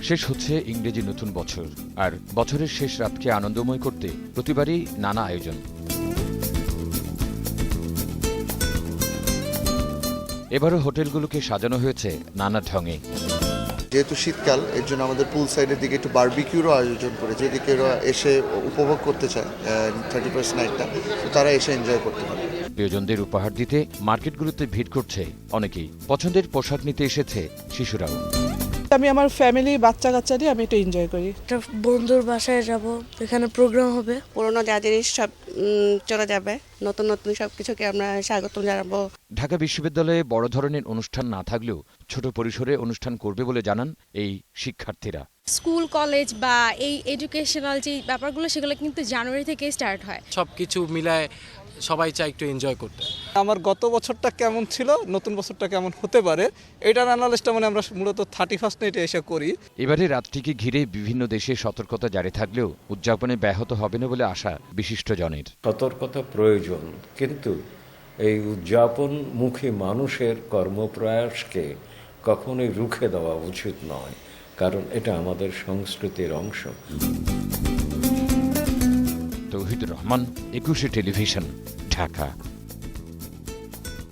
শেষ হচ্ছে ইংরেজি নতুন বছর, আর বছরের শেষ রাতকে আনন্দময় করতে প্রতিবারই নানা আয়োজন। এবারও হোটেলগুলোকে সাজানো হয়েছে নানা ঢঙে। যেহেতু শীতকাল, এর জন্য আমাদের পুল সাইডের দিকে একটু বারবিকিউরও আয়োজন করেছে, যদি কেউ এসে উপভোগ করতে চায় 31st নাইটটা, তো তারা এসে এনজয় করতে পারে। প্রিয়জনদের উপহার দিতে মার্কেটগুলোতে ভিড় করছে অনেকেই। পছন্দের পোশাক নিতে এসেছে শিশুরাও। আমি আমার ফ্যামিলি বাচ্চা কাচ্চা নিয়ে আমি এটা এনজয় করি। একটা বন্ধুর বাসায় যাব, এখানে প্রোগ্রাম হবে, পুরোনো যা জিনিস সব চলে যাবে, নতুন নতুন সব কিছুকে আমরা স্বাগতম জানাবো। ঢাকা বিশ্ববিদ্যালয়ে বড় ধরনের অনুষ্ঠান না থাকলেও ছোট পরিসরে অনুষ্ঠান করবে বলে জানান এই শিক্ষার্থীরা। স্কুল কলেজ বা এই এডুকেশনাল যে ব্যাপারগুলো সেগুলো কিন্তু জানুয়ারি থেকে স্টার্ট হয়। সবকিছু মিলায় সবাই চায় একটু এনজয় করতে। আমার গত বছরটা কেমন ছিল, নতুন বছরটা কেমন হতে পারে, এটার অ্যানালিসিসটা আমরা মূলত 31st নাইটে এসে করি। এবারে রাতটিকে ঘিরে বিভিন্ন দেশে সতর্কতা জারি থাকলেও উদযাপনে ব্যাহত হবে না বলে আশা বিশিষ্টজনের। সতর্কতা প্রয়োজন, কিন্তু এই উদযাপনমুখী মানুষের কর্মপ্রয়াসকে কখনোই রুখে দেওয়া উচিত নয়, কারণ এটা আমাদের সংস্কৃতির অংশ। তৌহিদুর রহমান, 21 টেলিভিশন, ঢাকা।